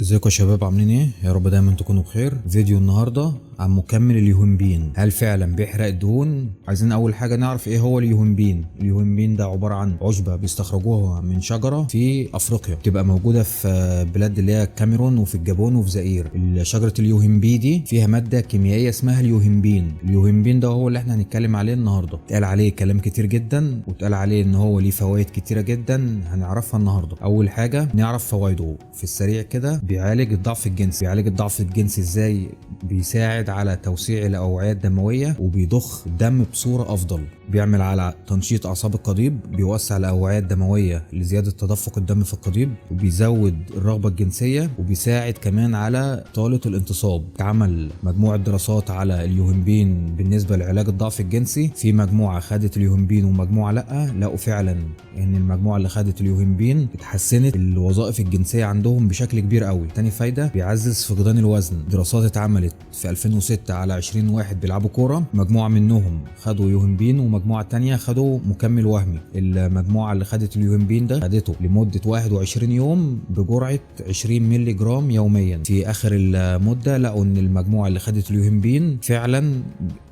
ازيكم يا شباب، عاملين ايه؟ يا رب دايما تكونوا بخير. فيديو النهارده عن مكمل اليوهمبين. هل فعلا بيحرق الدهون؟ عايزين اول حاجه نعرف ايه هو اليوهمبين. اليوهمبين ده عباره عن عشبه بيستخرجوها من شجره في افريقيا، بتبقى موجوده في بلاد اللي هي الكاميرون وفي الجابون وفي زئير. شجره اليوهمبي دي فيها ماده كيميائيه اسمها اليوهمبين. اليوهمبين ده هو اللي احنا هنتكلم عليه النهارده. اتقال عليه كلام كتير جدا، واتقال عليه ان هو ليه فوائد كتيره جدا هنعرفها النهارده. اول حاجه نعرف فوائده في السريع كده. بيعالج الضعف الجنسي. بيعالج الضعف الجنسي ازاي؟ بيساعد على توسيع الاوعيه الدمويه وبيضخ الدم بصوره افضل. بيعمل على تنشيط اعصاب القضيب، بيوسع الاوعيه الدمويه لزياده تدفق الدم في القضيب، وبيزود الرغبه الجنسيه، وبيساعد كمان على اطاله الانتصاب. اتعمل مجموعه دراسات على اليوهمبين بالنسبه لعلاج الضعف الجنسي. في مجموعه خدت اليوهمبين ومجموعه لا، لقوا فعلا ان المجموعه اللي خدت اليوهمبين اتحسنت الوظائف الجنسيه عندهم بشكل كبير قوي. تاني فايده بيعزز فقدان الوزن. دراسات اتعملت في 2006 على 20 واحد بيلعبوا كوره، مجموعه منهم خدوا يوهمبين ومجموعه تانية خدوا مكمل وهمي. المجموعه اللي خدت اليوهمبين ده خدته لمده 21 يوم بجرعه 20 مللي جرام يوميا. في اخر المده لقوا ان المجموعه اللي خدت اليوهمبين فعلا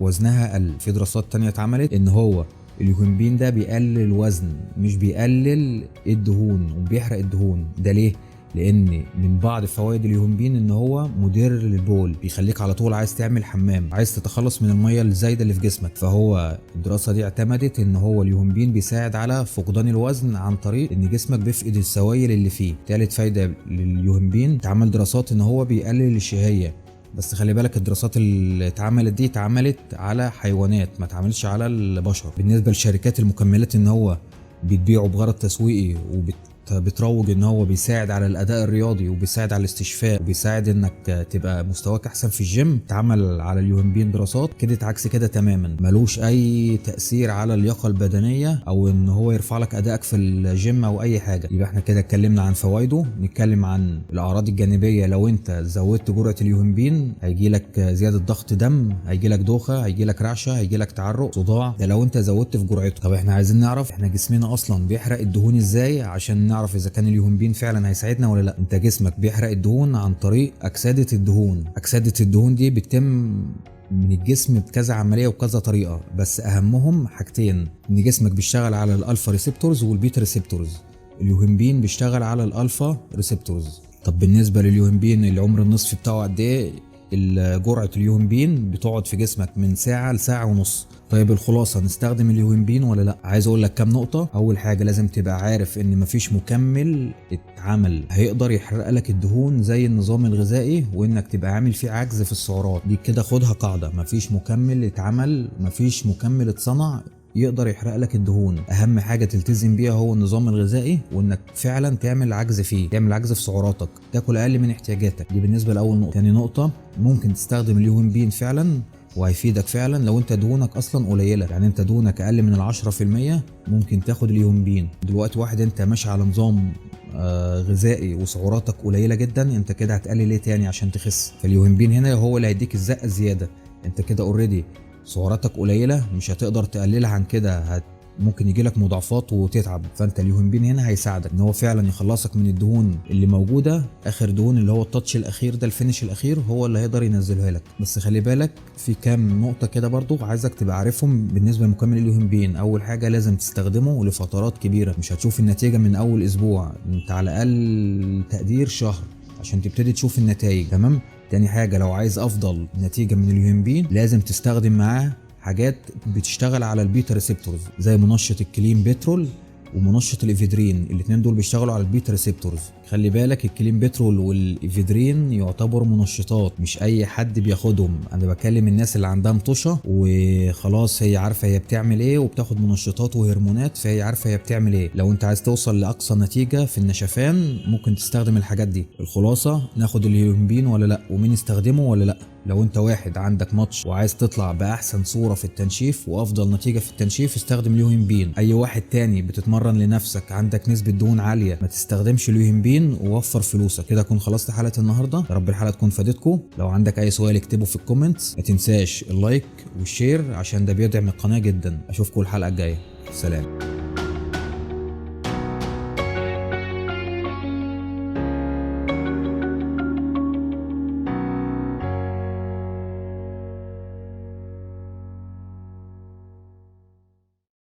وزنها قل. في دراسات تانية اتعملت ان هو اليوهمبين ده بيقلل الوزن مش بيقلل الدهون، وبيحرق الدهون. ده ليه؟ لان من بعض فوائد اليوهمبين ان هو مدر للبول، بيخليك على طول عايز تعمل حمام، عايز تتخلص من الميه الزايده اللي في جسمك. فهو الدراسه دي اعتمدت ان هو اليوهمبين بيساعد على فقدان الوزن عن طريق ان جسمك بيفقد السوائل اللي فيه. ثالث فايده لليوهمبين اتعمل دراسات ان هو بيقلل الشهيه. بس خلي بالك الدراسات اللي اتعملت دي اتعملت على حيوانات، ما اتعملتش على البشر. بالنسبه لشركات المكملات ان هو بتبيعه بغرض تسويقي بتروج ان هو بيساعد على الاداء الرياضي وبيساعد على الاستشفاء وبيساعد انك تبقى مستواك احسن في الجيم. اتعمل على اليوهمبين دراسات كده عكس كده تماما، ملوش اي تاثير على اللياقه البدنيه او ان هو يرفع لك ادائك في الجيم او اي حاجه. يبقى احنا كده اتكلمنا عن فوائده. نتكلم عن الاعراض الجانبيه. لو انت زودت جرعه اليوهمبين هيجي لك زياده ضغط دم، هيجي لك دوخه، هيجي لك رعشه، هيجي لك تعرق، صداع. ده لو انت زودت في جرعته. طب احنا عايزين نعرف احنا جسمنا اصلا بيحرق الدهون ازاي عشان نعرف اذا كان اليوهمبين فعلا هيساعدنا ولا لا. انت جسمك بيحرق الدهون عن طريق اكسده الدهون. اكسده الدهون دي بتتم من الجسم بكذا عمليه وكذا طريقه، بس اهمهم حاجتين: ان جسمك بيشتغل على الالفا ريسبتورز والبيتا ريسبتورز. اليوهمبين بيشتغل على الالفا ريسبتورز. طب بالنسبه لليوهمبين العمر النصفي بتاعه قد ايه؟ جرعه اليوهمبين بتقعد في جسمك من ساعه لساعه ونص. طيب الخلاصه، نستخدم اليوهمبين ولا لا؟ عايز اقول لك كام نقطه. اول حاجه لازم تبقى عارف ان مفيش مكمل اتعمل هيقدر يحرق لك الدهون زي النظام الغذائي، وانك تبقى عامل فيه عجز في السعرات. دي كده خدها قاعده، مفيش مكمل اتعمل، مفيش مكمل اتصنع يقدر يحرق لك الدهون. اهم حاجه تلتزم بيها هو النظام الغذائي، وانك فعلا تعمل عجز فيه، تعمل عجز في سعراتك، تاكل اقل من احتياجاتك. دي بالنسبه لاول نقطه. تاني نقطه، ممكن تستخدم اليوهمبين فعلا وهيفيدك فعلا لو انت دهونك اصلا قليله. يعني انت دهونك اقل من 10% ممكن تاخد اليوهمبين. دلوقتي واحد انت ماشي على نظام غذائي وسعراتك قليله جدا، انت كده هتقلل ايه تاني عشان تخس؟ فاليوهمبين هنا هو اللي هيديك الزقه الزياده. انت كده اوريدي سعراتك قليله، مش هتقدر تقللها عن كده، ممكن يجيلك مضاعفات وتتعب. فانت اليوهمبين هنا هيساعدك ان هو فعلا يخلصك من الدهون اللي موجوده. اخر دهون اللي هو التاتش الاخير ده، الفينش الاخير، هو اللي هيقدر ينزلها لك. بس خلي بالك في كام نقطه كده برضو عايزك تبقى عارفهم بالنسبه لمكمل اليوهمبين. اول حاجه لازم تستخدمه لفترات كبيره، مش هتشوف النتيجه من اول اسبوع، انت على الاقل تقدير شهر عشان تبتدي تشوف النتائج. تمام. تاني حاجه لو عايز افضل نتيجه من اليوهمبين لازم تستخدم معاه حاجات بتشتغل على البيتا ريسبتورز زي منشط الكلين بترول ومنشط الإفيدرين. الاثنين دول بيشتغلوا على البيتا ريسبتورز. خلي بالك الكلين بترول والإفيدرين يعتبروا منشطات، مش اي حد بياخدهم. انا بكلم الناس اللي عندها مطوشه وخلاص هي عارفه هي بتعمل ايه وبتاخد منشطات وهرمونات، فهي عارفه هي بتعمل ايه. لو انت عايز توصل لاقصى نتيجه في النشفان ممكن تستخدم الحاجات دي. الخلاصه، ناخد اليوهمبين ولا لا؟ ومين يستخدمه ولا لا؟ لو انت واحد عندك ماتش وعايز تطلع باحسن صوره في التنشيف وافضل نتيجه في التنشيف استخدم اليوهمبين. اي واحد تاني بتتمرن لنفسك عندك نسبه دهون عاليه ما تستخدمش اليوهمبين ووفر فلوسك. كده اكون خلصت حلقه النهارده. يا رب الحلقه تكون فادتكم. لو عندك اي سؤال اكتبه في الكومنتس. ما تنساش اللايك والشير عشان ده بيدعم القناه جدا. اشوفكم الحلقه الجايه. سلام.